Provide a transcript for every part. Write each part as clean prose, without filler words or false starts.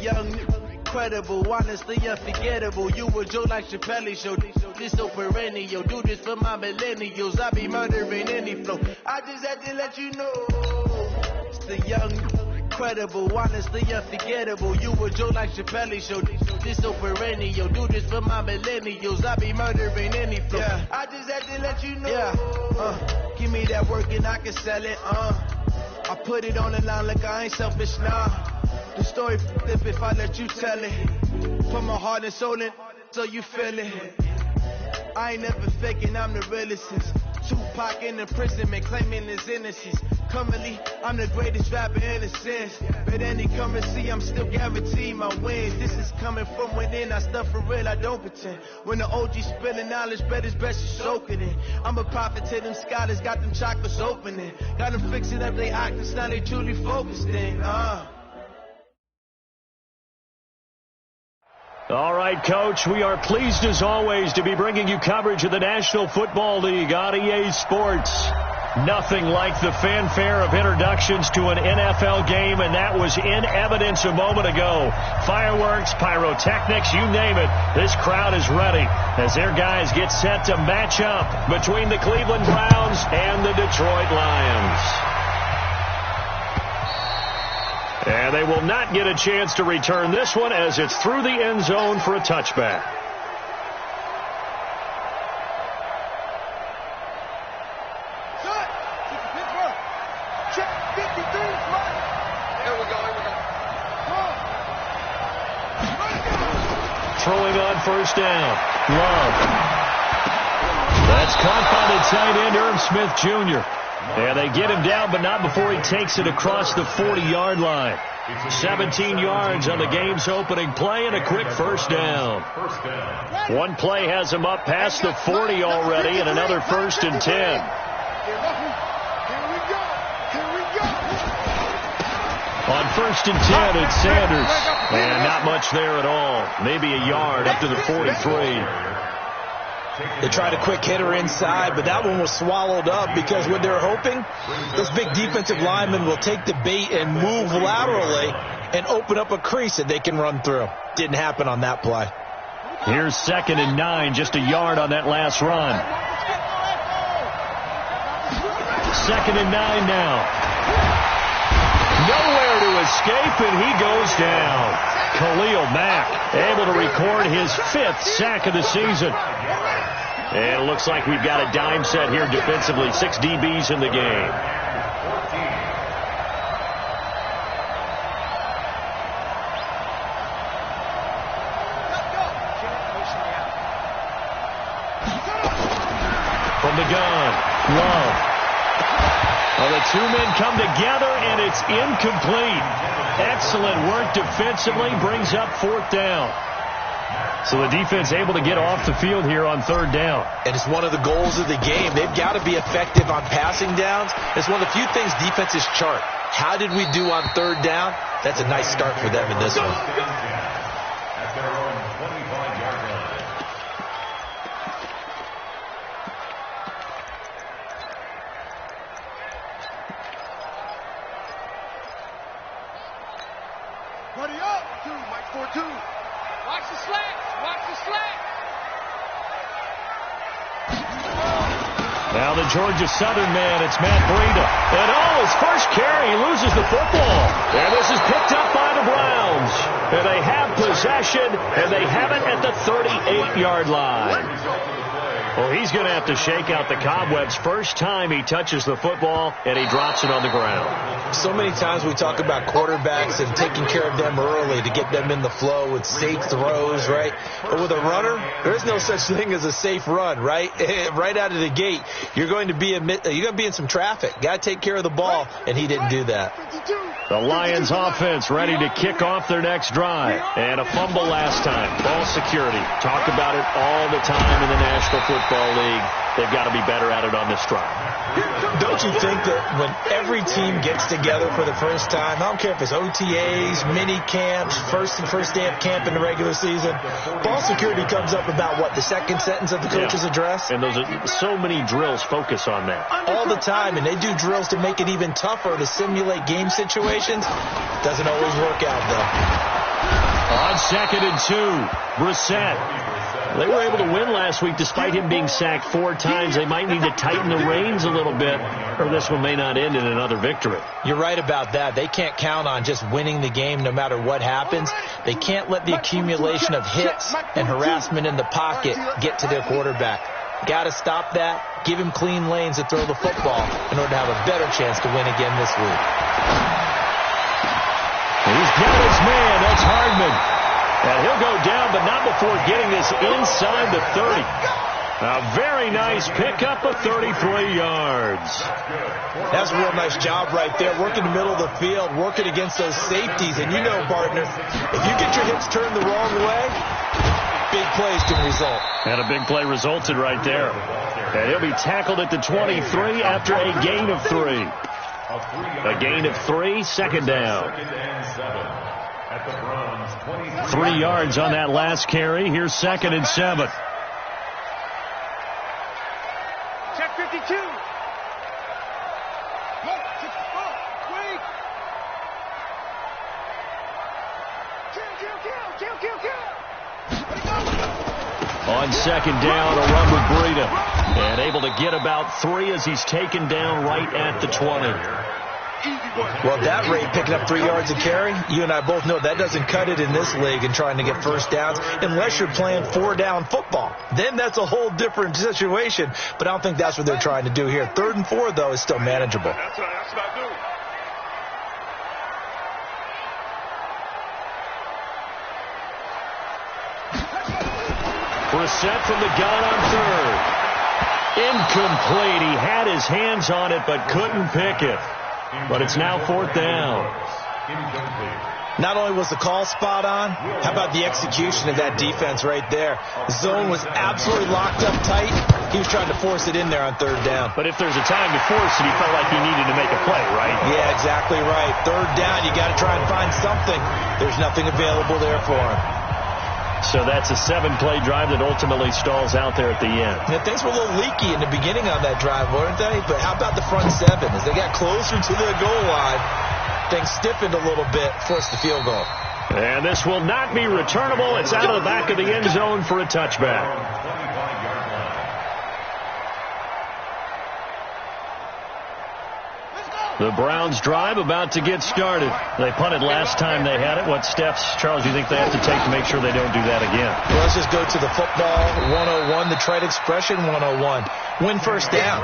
young, incredible, honestly unforgettable. You a joke like Chappelle Show. This so perennial. Do this for my millennials. I be murdering any flow. I just had to let you know. It's the young, incredible, honestly unforgettable. You a joke like Chappelle Show. This so perennial. Do this for my millennials. I be murdering any flow. Yeah. I just had to let you know. Yeah. Give me that work and I can sell it. I put it on the line like I ain't selfish now. The story if I let you tell it. Put my heart and soul in so you feel it. I ain't never faking, I'm the realest since Tupac in imprisonment, claiming his innocence. Currently, I'm the greatest rapper in a sense. But any currency, I'm still guaranteed my wins. This is coming from within, I stuff for real, I don't pretend. When the OG spilling knowledge, bet it's best to soak it in. I'm a prophet to them scholars, got them chakras opening. Got them fixing up they octaves, now they truly focused in. All right, Coach, we are pleased as always to be bringing you coverage of the National Football League on EA Sports. Nothing like the fanfare of introductions to an NFL game, and that was in evidence a moment ago. Fireworks, pyrotechnics, you name it. This crowd is ready as their guys get set to match up between the Cleveland Browns and the Detroit Lions. And they will not get a chance to return this one as it's through the end zone for a touchback. Throwing on first down. Love. That's caught by the tight end, Irv Smith Jr. And they get him down, but not before he takes it across the 40-yard line. 17 yards on the game's opening play and a quick first down. One play has him up past the 40 already and another 1st and 10. On 1st and 10, it's Sanders. And not much there at all. Maybe a yard up to the 43. They tried a quick hitter inside, but that one was swallowed up because what they're hoping, this big defensive lineman will take the bait and move laterally and open up a crease that they can run through. Didn't happen on that play. Here's 2nd and 9, just a yard on that last run. 2nd and 9 now. Nowhere to escape, and he goes down. Khalil Mack able to record his 5th sack of the season. And it looks like we've got a dime set here defensively. 6 DBs in the game. From the gun, Love. Well, the two men come together, and it's incomplete. Excellent work defensively, brings up 4th down. So the defense able to get off the field here on 3rd down. And it's one of the goals of the game. They've got to be effective on passing downs. It's one of the few things defenses chart. How did we do on 3rd down? That's a nice start for them in this one. At their own 25-yard line. Buddy up, 2, Mike 4-2. Watch the slats, watch the slats. Now the Georgia Southern man, it's Matt Breida. And his first carry, he loses the football. And this is picked up by the Browns. And they have possession, and they have it at the 38-yard line. Well, he's going to have to shake out the cobwebs. First time he touches the football, and he drops it on the ground. So many times we talk about quarterbacks and taking care of them early to get them in the flow with safe throws, right? But with a runner, there is no such thing as a safe run, right? Right out of the gate, you're going to be in some traffic. Got to take care of the ball, and he didn't do that. The Lions offense ready to kick off their next drive. And a fumble last time. Ball security. Talk about it all the time in the National Football League. They've got to be better at it on this drive. Don't you think that when every team gets together for the first time, I don't care if it's OTAs, mini camps, first day of camp in the regular season, ball security comes up about what, the second sentence of the coach's address? And those are so many drills focus on that. All the time, and they do drills to make it even tougher to simulate game situations. Doesn't always work out, though. On 2nd and 2, Brissett. They were able to win last week despite him being sacked 4 times. They might need to tighten the reins a little bit, or this one may not end in another victory. You're right about that. They can't count on just winning the game no matter what happens. They can't let the accumulation of hits and harassment in the pocket get to their quarterback. Got to stop that. Give him clean lanes to throw the football in order to have a better chance to win again this week. He's got his man. That's Hardman. And he'll go down, but not before getting this inside the 30. A very nice pickup of 33 yards. That's a real nice job right there. Working the middle of the field, working against those safeties. And you know, partner, if you get your hips turned the wrong way, big plays can result. And a big play resulted right there. And he'll be tackled at the 23 after a gain of 3. A gain of 3, 2nd down. 3 yards on that last carry. Here's 2nd and 7. Check 52. On 2nd down, a run with Breida. And able to get about 3 as he's taken down right at the 20. Well, that rate, picking up 3 yards a carry, you and I both know that doesn't cut it in this league and trying to get first downs unless you're playing 4-down football. Then that's a whole different situation, but I don't think that's what they're trying to do here. 3rd and 4, though, is still manageable. That's what I do. Brissett from the gun on 3rd. Incomplete. He had his hands on it but couldn't pick it. But it's now 4th down. Not only was the call spot on, how about the execution of that defense right there? The zone was absolutely locked up tight. He was trying to force it in there on 3rd down. But if there's a time to force it, he felt like he needed to make a play, right? Yeah, exactly right. 3rd down, you got to try and find something. There's nothing available there for him. So that's a 7-play drive that ultimately stalls out there at the end. Yeah, things were a little leaky in the beginning on that drive, weren't they? But how about the front 7? As they got closer to the goal line, things stiffened a little bit, forced the field goal. And this will not be returnable. It's out of the back of the end zone for a touchback. The Browns drive about to get started. They punted last time they had it. What steps, Charles, do you think they have to take to make sure they don't do that again? Well, let's just go to the football 101, the trade expression 101. Win first down.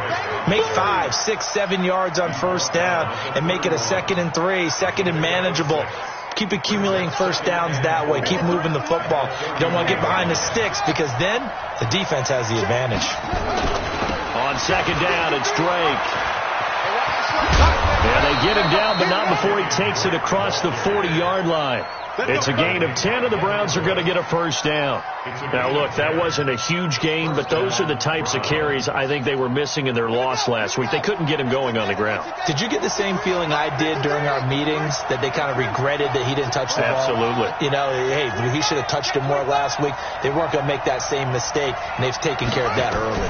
Make 5, 6, 7 yards on first down and make it a 2nd and 3, 2nd and manageable. Keep accumulating first downs that way. Keep moving the football. You don't want to get behind the sticks because then the defense has the advantage. On 2nd down, it's Drake. And they get him down, but not before he takes it across the 40-yard line. It's a gain of 10, and the Browns are going to get a first down. Now, look, that wasn't a huge gain, but those are the types of carries I think they were missing in their loss last week. They couldn't get him going on the ground. Did you get the same feeling I did during our meetings, that they kind of regretted that he didn't touch the ball? Absolutely. You know, hey, he should have touched it more last week. They weren't going to make that same mistake, and they've taken care of that early.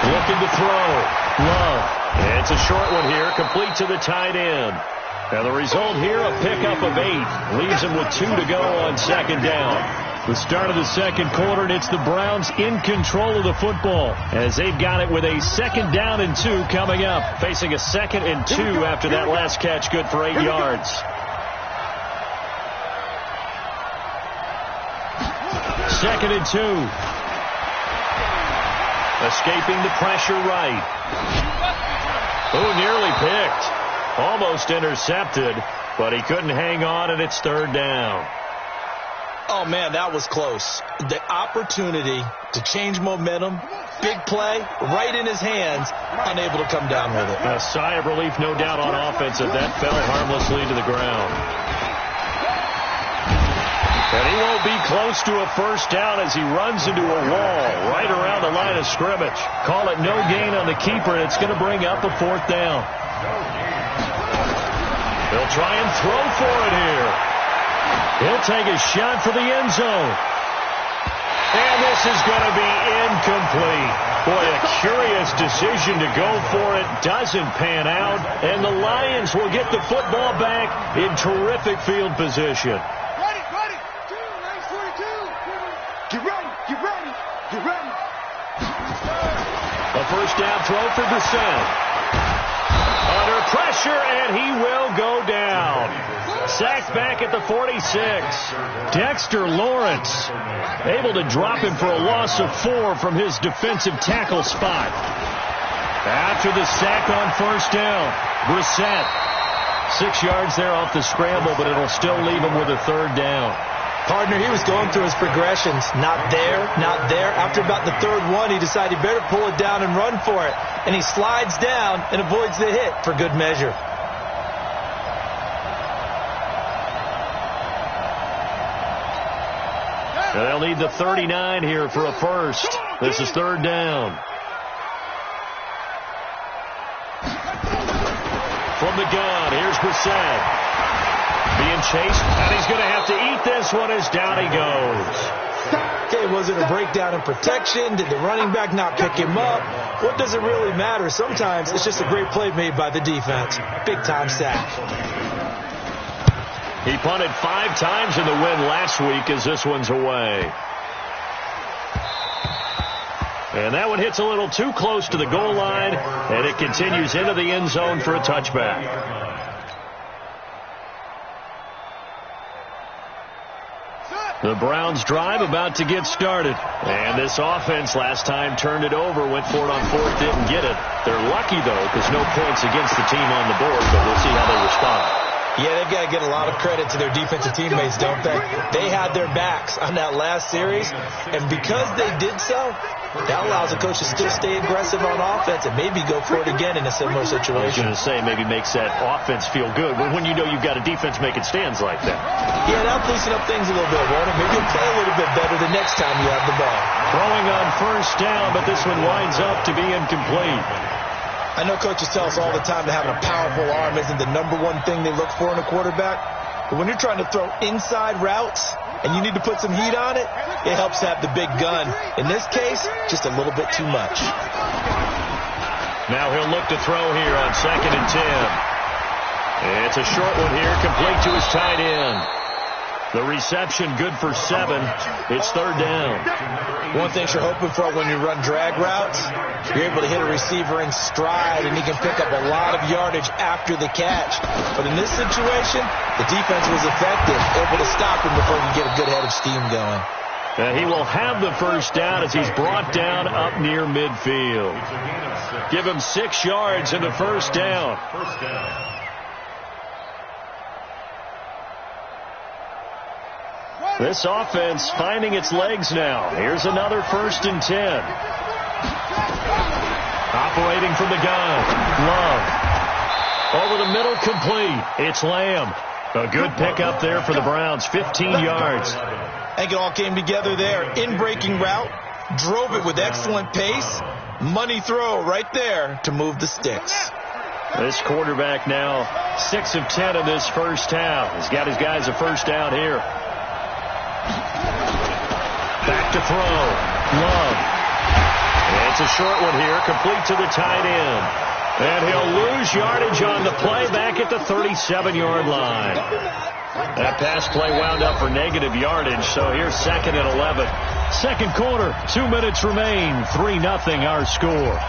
Looking to throw. Love. It's a short one here, complete to the tight end. And the result here, a pickup of 8. Leaves him with 2 to go on 2nd down. The start of the 2nd quarter, and it's the Browns in control of the football as they've got it with a 2nd down and 2 coming up. Facing a 2nd and 2 after that last catch, good for 8 yards. 2nd and 2. Escaping the pressure right. Oh, nearly picked. Almost intercepted, but he couldn't hang on, and it's 3rd down. Oh, man, that was close. The opportunity to change momentum, big play, right in his hands, unable to come down with it. A sigh of relief, no doubt, on offense, as that fell harmlessly to the ground. And he won't be close to a first down as he runs into a wall right around the line of scrimmage. Call it no gain on the keeper, and it's going to bring up a 4th down. They'll try and throw for it here. He'll take a shot for the end zone. And this is going to be incomplete. Boy, a curious decision to go for it. Doesn't pan out. And the Lions will get the football back in terrific field position. Ready? first down throw for Brissett. Under pressure, and he will go down. Sacked back at the 46. Dexter Lawrence able to drop him for a loss of 4 from his defensive tackle spot. After the sack on first down, Brissett. 6 yards there off the scramble, but it'll still leave him with a third down. Partner, he was going through his progressions. Not there, not there. After about the third one, he decided he better pull it down and run for it. And he slides down and avoids the hit for good measure. They'll need the 39 here for a first. This is third down. From the gun, here's Brissett. Being chased, and he's going to have to eat this one as down he goes. Okay, was it a breakdown in protection? Did the running back not pick him up? What does it really matter? Sometimes it's just a great play made by the defense. Big-time sack. He punted 5 times in the win last week as this one's away. And that one hits a little too close to the goal line, and it continues into the end zone for a touchback. The Browns drive about to get started. And this offense last time turned it over, went for it on fourth, didn't get it. They're lucky, though, because no points against the team on the board, but we'll see how they respond. Yeah, they've got to get a lot of credit to their defensive teammates, don't they? They had their backs on that last series, and because they did so, that allows the coach to still stay aggressive on offense and maybe go for it again in a similar situation. I was going to say, maybe makes that offense feel good, but when you know you've got a defense making stands like that. Yeah, that'll loosen up things a little bit, won't it? Maybe you'll play a little bit better the next time you have the ball. Throwing on first down, but this one winds up to be incomplete. I know coaches tell us all the time that having a powerful arm isn't the number one thing they look for in a quarterback. But when you're trying to throw inside routes and you need to put some heat on it, it helps to have the big gun. In this case, just a little bit too much. Now he'll look to throw here on 2nd and 10. It's a short one here, complete to his tight end. The reception good for 7. It's third down. One thing you're hoping for when you run drag routes, you're able to hit a receiver in stride, and he can pick up a lot of yardage after the catch. But in this situation, the defense was effective, able to stop him before he could get a good head of steam going. And he will have the first down as he's brought down up near midfield. Give him 6 yards in the first down. This offense finding its legs now. Here's another 1st and 10. Operating from the gun. Love. Over the middle, complete. It's Lamb. A good pickup there for the Browns. 15 yards. I think it all came together there. In-breaking route. Drove it with excellent pace. Money throw right there to move the sticks. This quarterback now 6 of 10 in this first half. He's got his guys a first down here. Back to throw. Love. It's a short one here, complete to the tight end. And he'll lose yardage on the play back at the 37-yard line. That pass play wound up for negative yardage, so here's 2nd and 11. Second quarter, 2 minutes remain. 3-0 our score.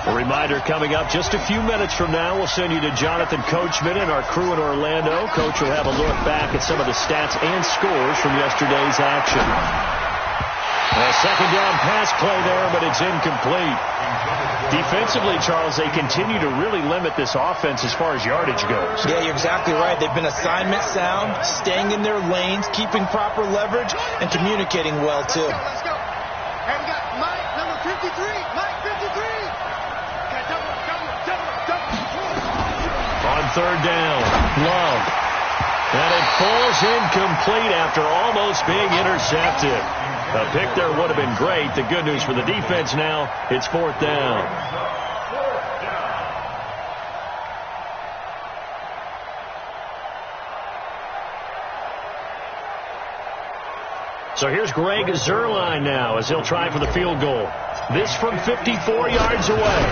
A reminder coming up just a few minutes from now, we'll send you to Jonathan Coachman and our crew in Orlando. Coach will have a look back at some of the stats and scores from yesterday's action. A second down pass play there, but it's incomplete. Defensively, Charles, they continue to really limit this offense as far as yardage goes. Yeah, you're exactly right. They've been assignment sound, staying in their lanes, keeping proper leverage, and communicating well, too. Let's go. And we got Mike, number 53. Mike, 53. On third down, Love. And it falls incomplete after almost being intercepted. A pick there would have been great. The good news for the defense now, it's 4th down. So here's Greg Zuerlein now as he'll try for the field goal. This from 54 yards away.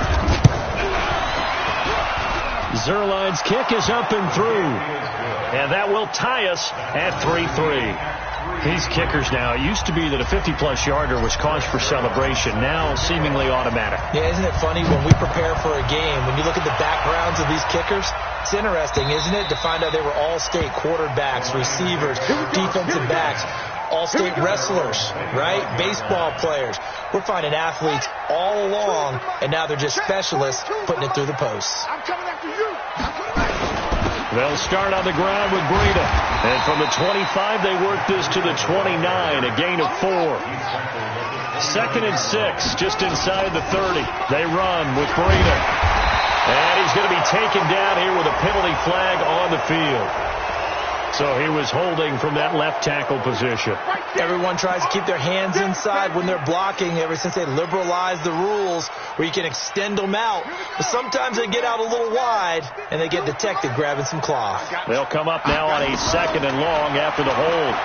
Zuerlein's kick is up and through. And that will tie us at 3-3. These kickers now, it used to be that a 50-plus yarder was cause for celebration. Now seemingly automatic. Yeah, isn't it funny when we prepare for a game, when you look at the backgrounds of these kickers, it's interesting, isn't it, to find out they were all-state quarterbacks, receivers, defensive backs, all-state wrestlers, right? Baseball players. We're finding athletes all along, and now they're just specialists putting it through the posts. I'm coming after you. They'll start on the ground with Breida. And from the 25, they work this to the 29, a gain of 4. 2nd and 6, just inside the 30. They run with Breida. And he's going to be taken down here with a penalty flag on the field. So he was holding from that left tackle position. Everyone tries to keep their hands inside when they're blocking ever since they liberalized the rules where you can extend them out. But sometimes they get out a little wide and they get detected grabbing some cloth. They'll come up now on a 2nd and long after the hold.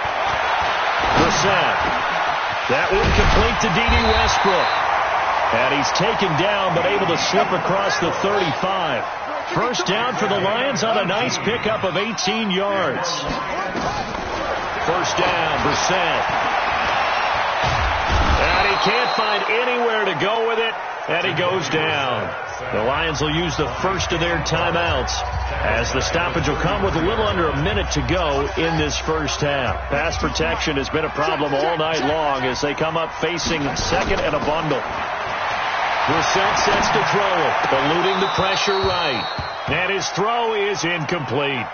Brissett. That one complete to D.D. Westbrook. And he's taken down but able to slip across the 35. First down for the Lions on a nice pickup of 18 yards. First down, Brissett. And he can't find anywhere to go with it, and he goes down. The Lions will use the first of their timeouts as the stoppage will come with a little under a minute to go in this first half. Pass protection has been a problem all night long as they come up facing 2nd and a bundle. Brissett sets to throw it, eluding the pressure right. And his throw is incomplete.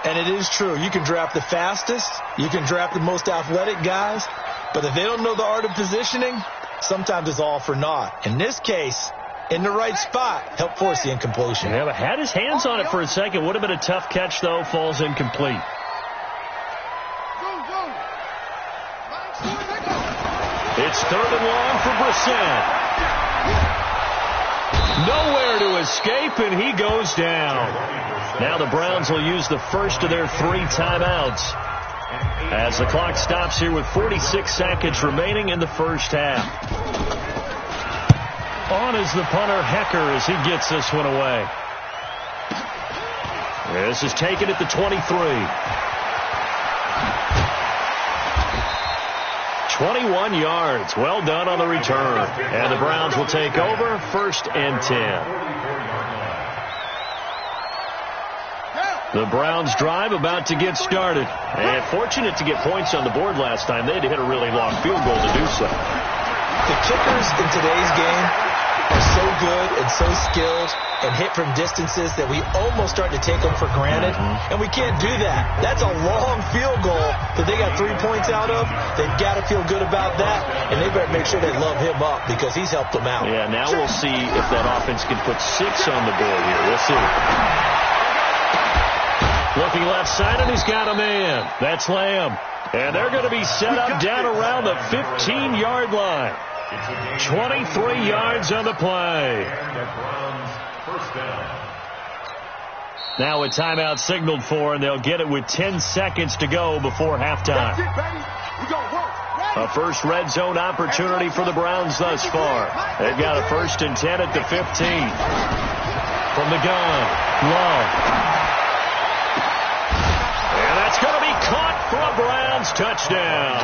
And it is true. You can draft the fastest. You can draft the most athletic guys. But if they don't know the art of positioning, sometimes it's all for naught. In this case, in the right spot, help force the incompletion. Yeah, but had his hands on it for a second. Would have been a tough catch, though. Falls incomplete. It's 3rd and long for Brissett. Nowhere to escape, and he goes down. Now the Browns will use the first of their 3 timeouts as the clock stops here with 46 seconds remaining in the first half. On is the punter, Hecker, as he gets this one away. This is taken at the 23. 21 yards. Well done on the return. And the Browns will take over 1st and 10. The Browns drive about to get started. And fortunate to get points on the board last time. They had to hit a really long field goal to do so. The kickers in today's game are so good and so skilled and hit from distances that we almost start to take them for granted. And we can't do that. That's a long field goal that they got 3 points out of. They've got to feel good about that, and they better make sure they love him up because he's helped them out. Yeah, now we'll see if that offense can put 6 on the board here. We'll see. Looking left side, and he's got a man. That's Lamb. And they're going to be set up down around the 15-yard line. 23 yards on the play. Now a timeout signaled for, and they'll get it with 10 seconds to go before halftime. A first red zone opportunity for the Browns thus far. They've got a 1st and 10 at the 15. From the gun, Love. And that's going to be caught for a Browns touchdown.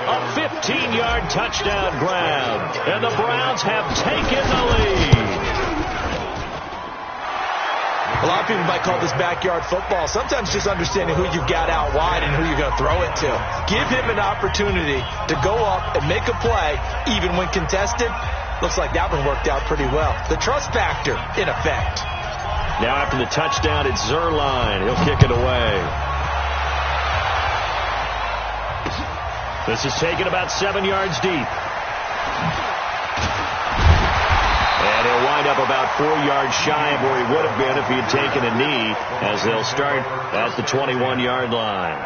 A 15-yard touchdown grab. And the Browns have taken the lead. A lot of people might call this backyard football. Sometimes just understanding who you've got out wide and who you're going to throw it to. Give him an opportunity to go up and make a play, even when contested. Looks like that one worked out pretty well. The trust factor, in effect. Now after the touchdown, it's Zerline. He'll kick it away. This is taken about 7 yards deep. And he'll wind up about 4 yards shy of where he would have been if he had taken a knee, as they'll start at the 21-yard line.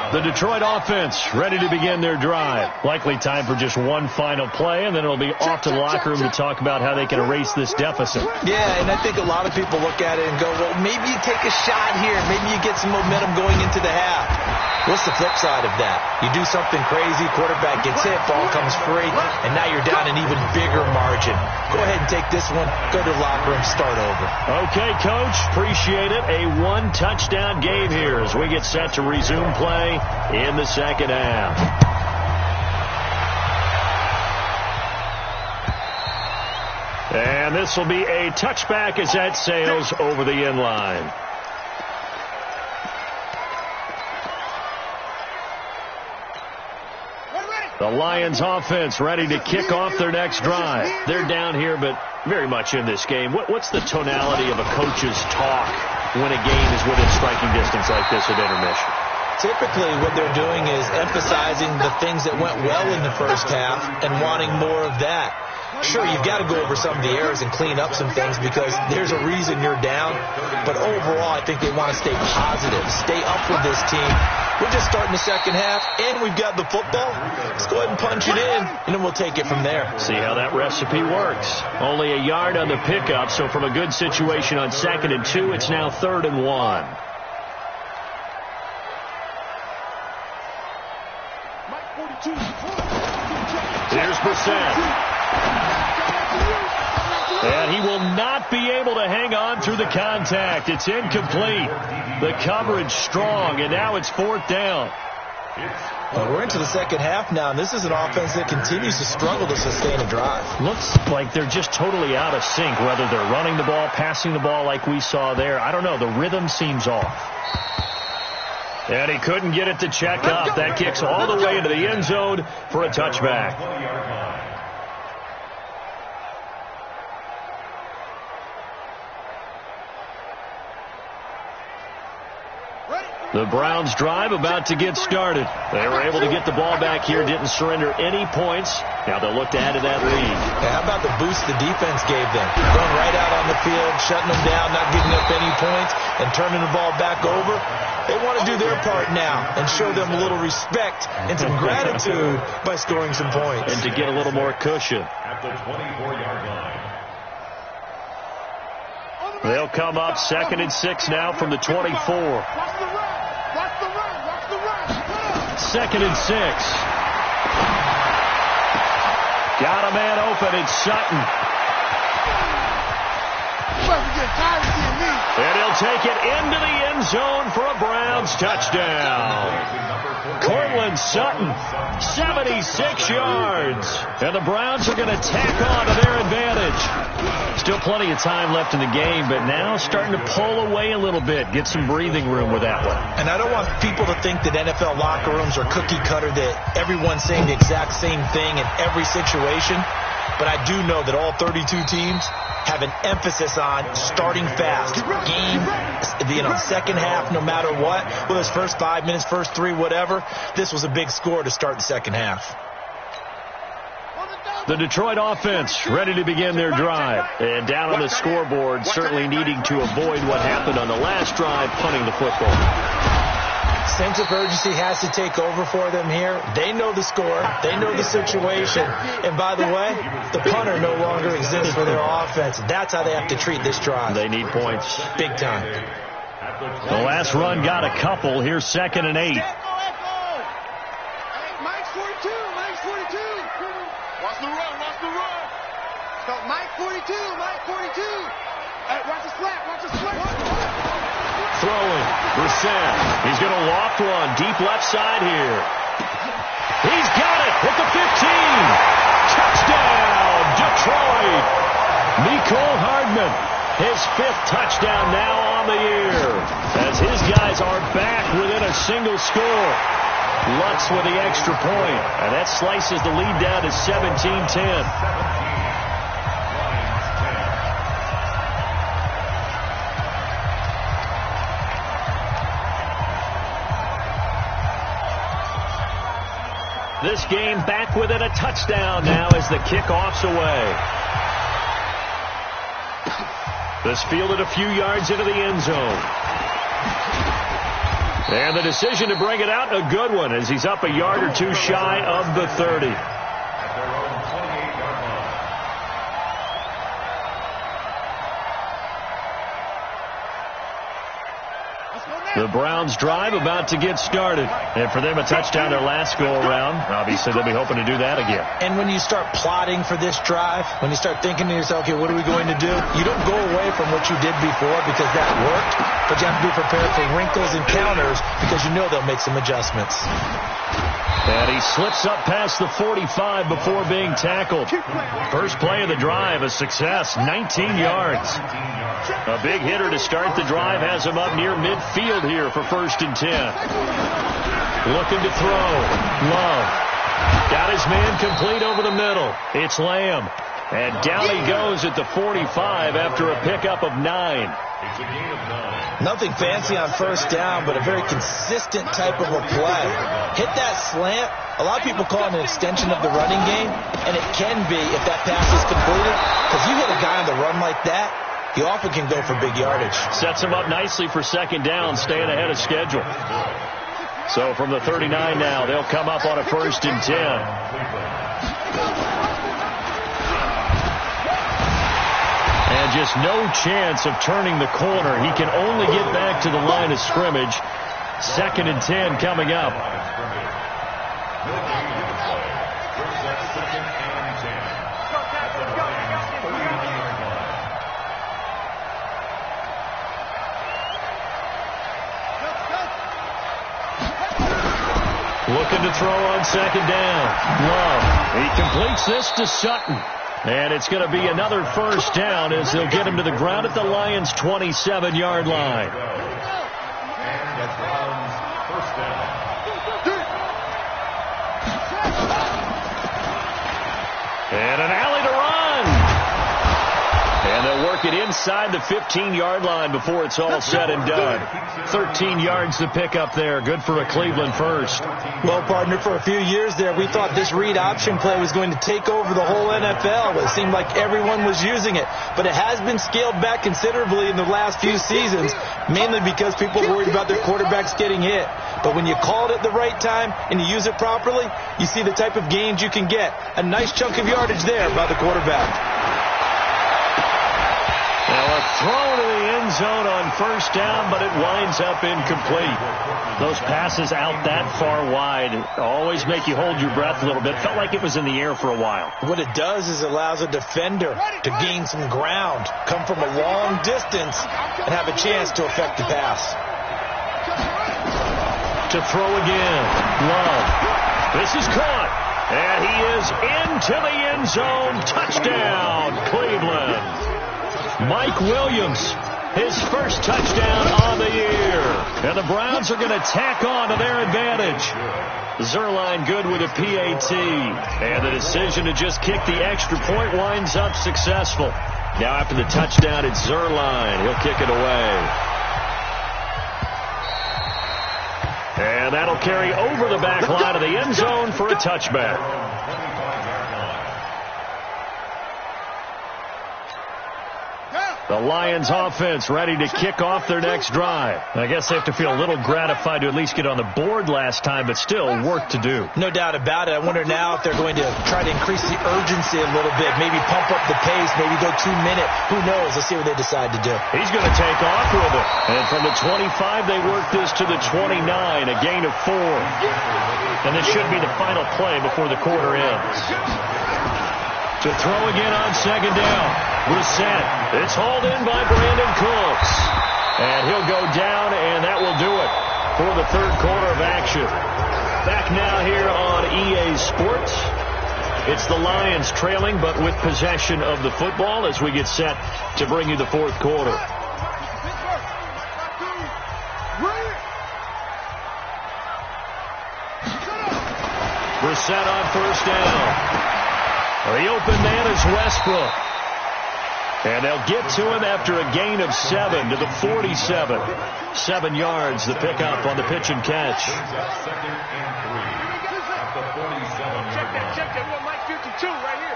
The Detroit offense ready to begin their drive. Likely time for just one final play, and then it'll be off to the locker room to talk about how they can erase this deficit. Yeah, and I think a lot of people look at it and go, well, maybe you take a shot here. Maybe you get some momentum going into the half. What's the flip side of that? You do something crazy, quarterback gets hit, ball comes free, and now you're down an even bigger margin. Go ahead and take this one, go to the locker room, start over. Okay, Coach, appreciate it. A one-touchdown game here as we get set to resume play in the second half. And this will be a touchback as that sails over the end line. The Lions offense ready to kick off their next drive. They're down here, but very much in this game. What's the tonality of a coach's talk when a game is within striking distance like this at intermission? Typically, what they're doing is emphasizing the things that went well in the first half and wanting more of that. Sure, you've got to go over some of the errors and clean up some things because there's a reason you're down. But overall, I think they want to stay positive, stay up with this team. We're just starting the second half, and we've got the football. Let's go ahead and punch it in, and then we'll take it from there. See how that recipe works. Only a yard on the pickup, so from a good situation on 2nd and 2, it's now 3rd and 1. Here's Brissett. And he will not be able to hang on through the contact. It's incomplete. The coverage strong, and now it's 4th down. Well, we're into the second half now, and this is an offense that continues to struggle to sustain a drive. Looks like they're just totally out of sync, whether they're running the ball, passing the ball like we saw there. I don't know. The rhythm seems off. And he couldn't get it to check up. That kicks all the way into the end zone for a touchback. The Browns drive about to get started. They were able to get the ball back here, didn't surrender any points. Now they'll look to add to that lead. Yeah, how about the boost the defense gave them? Going right out on the field, shutting them down, not giving up any points, and turning the ball back over. They want to do their part now and show them a little respect and some gratitude by scoring some points. And to get a little more cushion. At the 24-yard line. They'll come up 2nd and 6 now from the 24. 2nd and 6. Got a man open. It's Sutton. And he'll take it into the end zone for a Browns touchdown. Cortland Sutton, 76 yards. And the Browns are going to tack on to their advantage. Still plenty of time left in the game, but now starting to pull away a little bit. Get some breathing room with that one. And I don't want people to think that NFL locker rooms are cookie cutter, that everyone's saying the exact same thing in every situation. But I do know that all 32 teams have an emphasis on starting fast. Game, second half, no matter what. Whether it's first 5 minutes, first 3, whatever. This was a big score to start the second half. The Detroit offense ready to begin their drive. And down on the scoreboard, certainly needing to avoid what happened on the last drive, punting the football. Sense of urgency has to take over for them here. They know the score. They know the situation. And by the way, the punter no longer exists for their offense. That's how they have to treat this drive. They need points. Big time. The last run got a couple. Here's 2nd and 8. Mike's 42. Mike's 42. Watch the run. Watch the run. So Mike 42. Mike 42. Hey, watch the slap. Watch the slap. Throwing. Brissett. He's going to loft one. Deep left side here. He's got it at the 15. Touchdown, Detroit. Nicole Hardman. His 5th touchdown now on the year. As his guys are back within a single score. Lutz with the extra point. And that slices the lead down to 17-10. This game back within a touchdown now as the kickoff's away. This fielded a few yards into the end zone. And the decision to bring it out, a good one, as he's up a yard or two shy of the 30. At their own 28-yard line. Let's go The Browns drive about to get started. And for them, a touchdown their last go-around. Obviously, they'll be hoping to do that again. And when you start plotting for this drive, when you start thinking to yourself, okay, what are we going to do? You don't go away from what you did before because that worked, but you have to be prepared for wrinkles and counters because you know they'll make some adjustments. And he slips up past the 45 before being tackled. First play of the drive, a success, 19 yards. A big hitter to start the drive has him up near midfield here for 1st and 10. Looking to throw. Love. Got his man complete over the middle. It's Lamb. And down he goes at the 45 after a pickup of 9. It's a gain of 9. Nothing fancy on 1st down, but a very consistent type of a play. Hit that slant. A lot of people call it an extension of the running game, and it can be if that pass is completed. Because you hit a guy on the run like that, he often can go for big yardage. Sets him up nicely for 2nd down, staying ahead of schedule. So from the 39 now, they'll come up on a 1st and 10. And just no chance of turning the corner. He can only get back to the line of scrimmage. 2nd and 10 coming up. Looking to throw on 2nd down. Love. He completes this to Sutton. And it's going to be another 1st down as they'll get him to the ground at the Lions' 27-yard line. And that's Browns' 1st down. And an alley to run. And they'll work it inside the 15-yard line before it's all said and done. 13 yards to pick up there. Good for a Cleveland first. Well, partner, for a few years there, we thought this read option play was going to take over the whole NFL. It seemed like everyone was using it. But it has been scaled back considerably in the last few seasons, mainly because people are worried about their quarterbacks getting hit. But when you call it at the right time and you use it properly, you see the type of gains you can get. A nice chunk of yardage there by the quarterback. Now a throw to the end zone on 1st down, but it winds up incomplete. Those passes out that far wide always make you hold your breath a little bit. Felt like it was in the air for a while. What it does is it allows a defender to gain some ground, come from a long distance, and have a chance to affect the pass. To throw again. Love. This is caught. And he is into the end zone. Touchdown, Cleveland. Mike Williams, his first touchdown on the year. And the Browns are going to tack on to their advantage. Zerline good with a PAT. And the decision to just kick the extra point winds up successful. Now after the touchdown, it's Zerline. He'll kick it away. And that'll carry over the back line of the end zone for a touchback. The Lions offense ready to kick off their next drive. I guess they have to feel a little gratified to at least get on the board last time, but still work to do. No doubt about it. I wonder now if they're going to try to increase the urgency a little bit, maybe pump up the pace, maybe go 2 minute. Who knows? Let's see what they decide to do. He's going to take off with it. And from the 25, they work this to the 29, a gain of 4. And this should be the final play before the quarter ends. To throw again on 2nd down. Brissett. It's hauled in by Brandon Cooks. And he'll go down, and that will do it for the 3rd quarter of action. Back now here on EA Sports. It's the Lions trailing, but with possession of the football as we get set to bring you the 4th quarter. Brissett on 1st down. The open man is Westbrook. And they'll get to him after a gain of 7 to the 47. 7 yards, the pickup on the pitch and catch. 2nd and 3 at the 47-yard line. Check that. We got Mike 52 right here.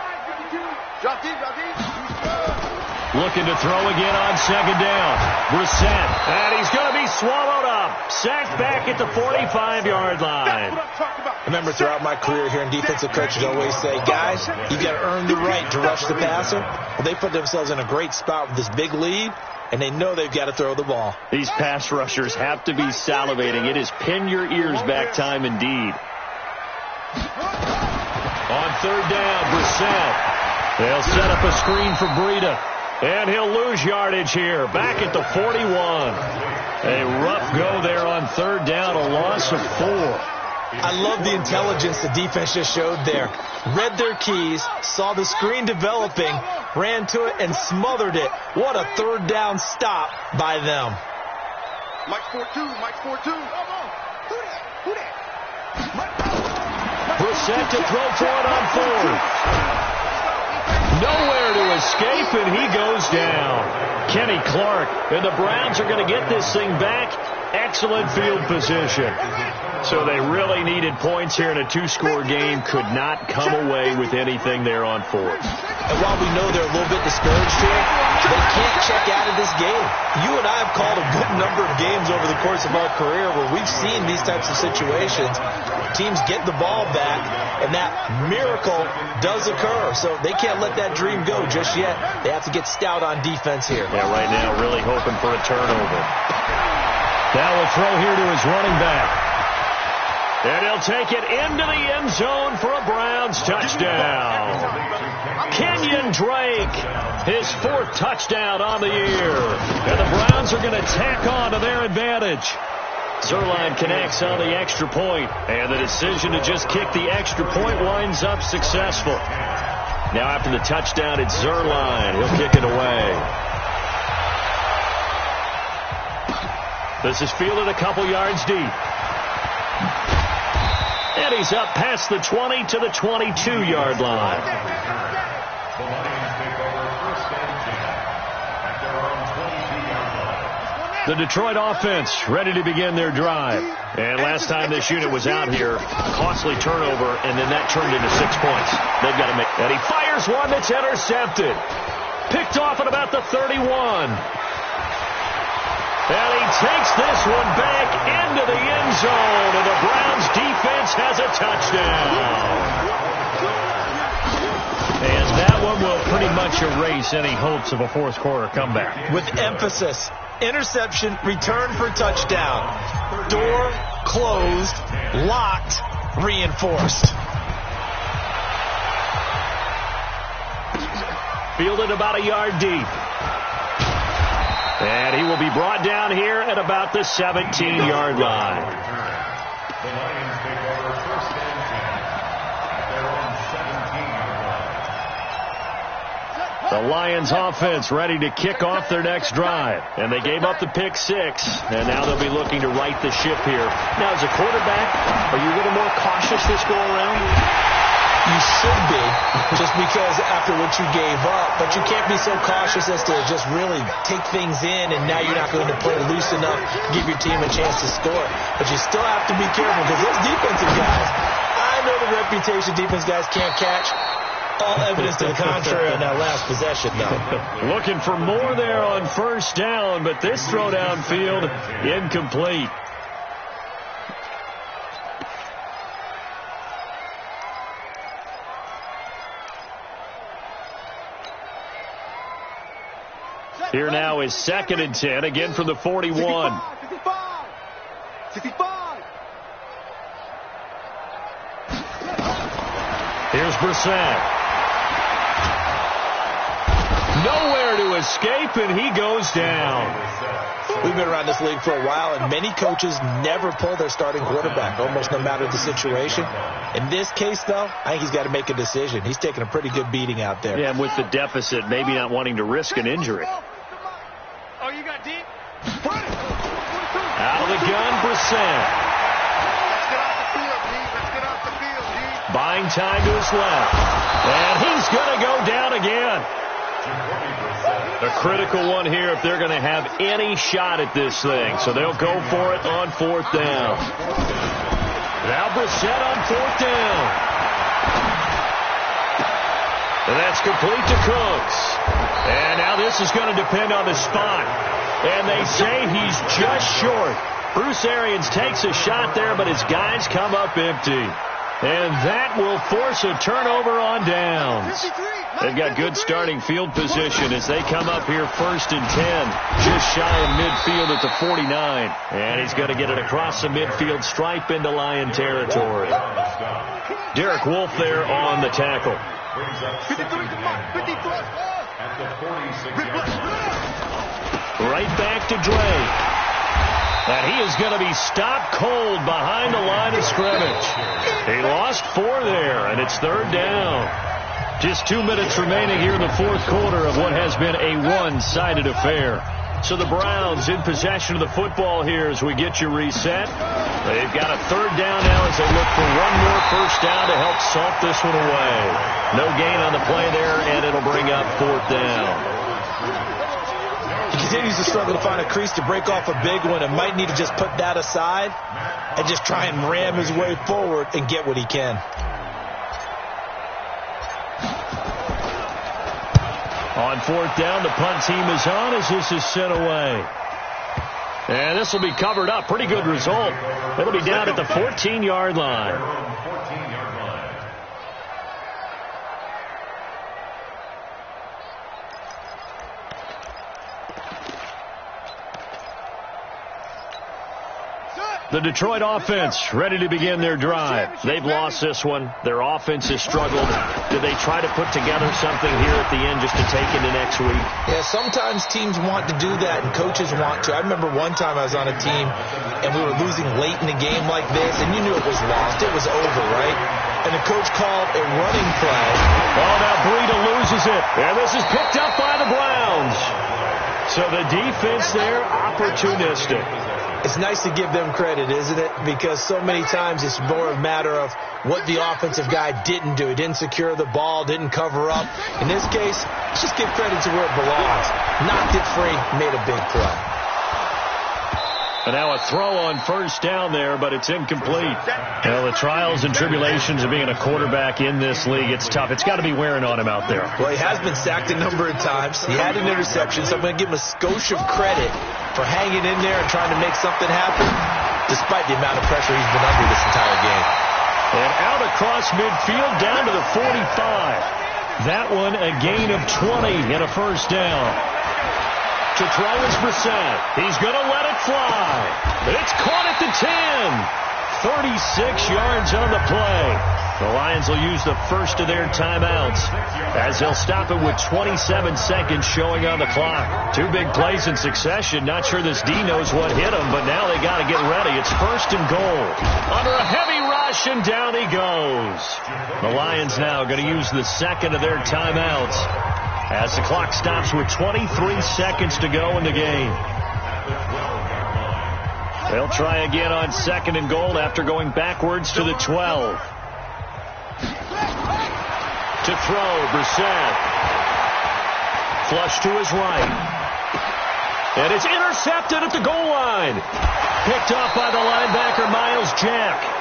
Drop deep. Looking to throw again on 2nd down. Brissett. And he's going to be swallowed up. Sacked back at the 45-yard line. I remember throughout my career hearing defensive coaches always say, guys, you got to earn the right to rush the passer. Well, they put themselves in a great spot with this big lead, and they know they've got to throw the ball. These pass rushers have to be salivating. It is pin your ears back time indeed. On third down, Brissett. They'll set up a screen for Breida. And he'll lose yardage here. Back at the 41. A rough go there on third down, a loss of 4. I love the intelligence the defense just showed there. Read their keys, saw the screen developing, ran to it, and smothered it. What a third down stop by them. Mike 4-2, Mike 4-2. Who that? Brissett to throw for it on fourth. Nowhere to escape, and he goes down. Kenny Clark, and the Browns are going to get this thing back. Excellent field position. So they really needed points here in a 2-score game. Could not come away with anything there on fourth. And while we know they're a little bit discouraged here, they can't check out of this game. You and I have called a good number of games over the course of our career where we've seen these types of situations. Teams get the ball back, and that miracle does occur. So they can't let that dream go just yet. They have to get stout on defense here. Yeah, right now really hoping for a turnover. Now will throw here to his running back. And he'll take it into the end zone for a Browns touchdown. Kenyon Drake, his 4th touchdown on the year. And the Browns are going to tack on to their advantage. Zerline connects on the extra point, and the decision to just kick the extra point winds up successful. Now after the touchdown, it's Zerline. He'll kick it away. This is fielded a couple yards deep. And he's up past the 20 to the 22-yard line. The Lions take over first and 10 at their own 22-yard line. The Detroit offense ready to begin their drive. And last time this unit was out here, costly turnover, and then that turned into 6 points. They've got to make. And he fires one that's intercepted. Picked off at about the 31. And he takes this one back into the end zone, and the Browns defense has a touchdown. And that one will pretty much erase any hopes of a 4th quarter comeback. With emphasis, interception, return for touchdown. Door closed, locked, reinforced. Fielded about a yard deep. And he will be brought down here at about the 17-yard line. The Lions take over first and 10 at their own 17-yard line. The Lions offense ready to kick off their next drive. And they gave up the pick 6. And now they'll be looking to right the ship here. Now, as a quarterback, are you a little more cautious this go around? You should be, just because after what you gave up. But you can't be so cautious as to just really take things in, and now you're not going to play loose enough to give your team a chance to score. But you still have to be careful, because those defensive guys, I know the reputation defense guys can't catch. All evidence to the contrary on that last possession, though. Looking for more there on first down, but this throw downfield incomplete. Here now is 2nd and 10, again from the 41. 65. Here's Brissett. Nowhere to escape, and he goes down. We've been around this league for a while, and many coaches never pull their starting quarterback, almost no matter the situation. In this case, though, I think he's got to make a decision. He's taking a pretty good beating out there. Yeah, and with the deficit, maybe not wanting to risk an injury. Oh, you got deep? Out of the gun, Brissett. Let's get off the field, G. Let's get off the field, G. Buying time to his left. And he's going to go down again. A critical one here if they're going to have any shot at this thing. So they'll go for it on 4th down. Now Brissett on 4th down. And that's complete to Cooks. And now this is going to depend on the spot. And they say he's just short. Bruce Arians takes a shot there, but his guys come up empty. And that will force a turnover on downs. 53. They've got good starting field position as they come up here 1st and 10, just shy of midfield at the 49. And he's going to get it across the midfield stripe into Lion territory. Derek Wolfe there on the tackle. 50 plus. Right back to Dre. And he is going to be stopped cold behind the line of scrimmage. He lost 4 there, and it's 3rd down. Just 2 minutes remaining here in the 4th quarter of what has been a one-sided affair. So the Browns in possession of the football here as we get you reset. They've got a 3rd down now as they look for one more 1st down to help salt this one away. No gain on the play there, and it'll bring up 4th down. He continues to struggle to find a crease to break off a big one and might need to just put that aside and just try and ram his way forward and get what he can. On 4th down, the punt team is on as this is sent away. And this will be covered up. Pretty good result. It'll be down at the 14-yard line. The Detroit offense ready to begin their drive. They've lost this one. Their offense has struggled. Do they try to put together something here at the end just to take into next week? Yeah, sometimes teams want to do that and coaches want to. I remember one time I was on a team and we were losing late in the game like this, and you knew it was lost. It was over, right? And the coach called a running play. Oh, now Breida loses it. And this is picked up by the Browns. So the defense there, opportunistic. It's nice to give them credit, isn't it? Because so many times it's more a matter of what the offensive guy didn't do. He didn't secure the ball, didn't cover up. In this case, let's just give credit to where it belongs. Knocked it free, made a big play. And now a throw on 1st down there, but it's incomplete. Well, the trials and tribulations of being a quarterback in this league, it's tough. It's got to be wearing on him out there. Well, he has been sacked a number of times. He had an interception, so I'm going to give him a skosh of credit for hanging in there and trying to make something happen, despite the amount of pressure he's been under this entire game. And out across midfield, down to the 45. That one a gain of 20 and a 1st down. To throw is Brissett. He's going to let it fly. But it's caught at the 10. 36 yards on the play. The Lions will use the first of their timeouts as they'll stop it with 27 seconds showing on the clock. 2 big plays in succession. Not sure this D knows what hit him, but now they got to get ready. It's 1st and goal. Under a heavy rush, and down he goes. The Lions now going to use the second of their timeouts as the clock stops with 23 seconds to go in the game. They'll try again on 2nd and goal after going backwards to the 12. To throw, Brissett. Flush to his right. And it's intercepted at the goal line. Picked off by the linebacker, Miles Jack.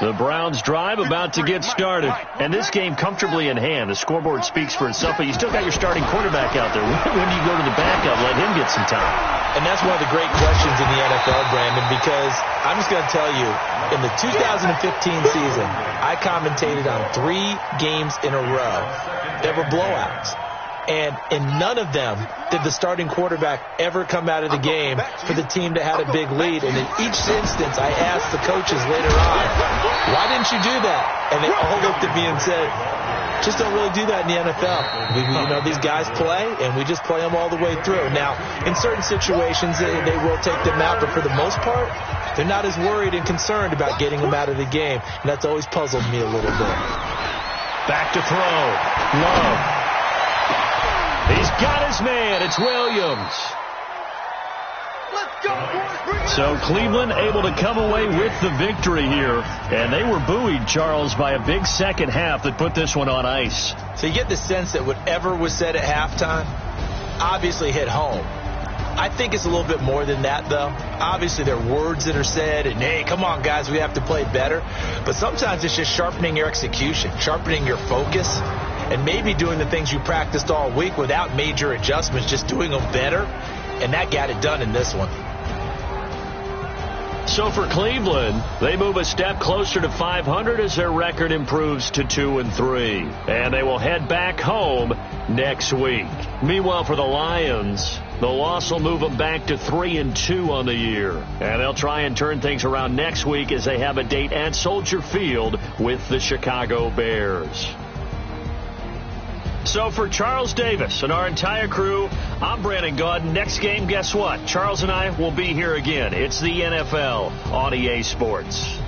The Browns drive about to get started. And this game comfortably in hand. The scoreboard speaks for itself, but you still got your starting quarterback out there. When do you go to the backup? Let him get some time. And that's one of the great questions in the NFL, Brandon, because I'm just going to tell you, in the 2015 season, I commentated on 3 games in a row that were blowouts. And in none of them did the starting quarterback ever come out of the game for the team that had a big lead. And in each instance, I asked the coaches later on, why didn't you do that? And they all looked at me and said, just don't really do that in the NFL. These guys play, and we just play them all the way through. Now, in certain situations, they will take them out, but for the most part, they're not as worried and concerned about getting them out of the game. And that's always puzzled me a little bit. Back to throw. Love. He's got his man. It's Williams. So Cleveland able to come away with the victory here. And they were buoyed, Charles, by a big second half that put this one on ice. So you get the sense that whatever was said at halftime obviously hit home. I think it's a little bit more than that, though. Obviously, there are words that are said, and, hey, come on, guys, we have to play better. But sometimes it's just sharpening your execution, sharpening your focus. and maybe doing the things you practiced all week without major adjustments, just doing them better, and that got it done in this one. So for Cleveland, they move a step closer to 500 as their record improves to 2-3. And they will head back home next week. Meanwhile, for the Lions, the loss will move them back to 3-2 on the year. And they'll try and turn things around next week as they have a date at Soldier Field with the Chicago Bears. So for Charles Davis and our entire crew, I'm Brandon Gaudin. Next game, guess what? Charles and I will be here again. It's the NFL on EA Sports.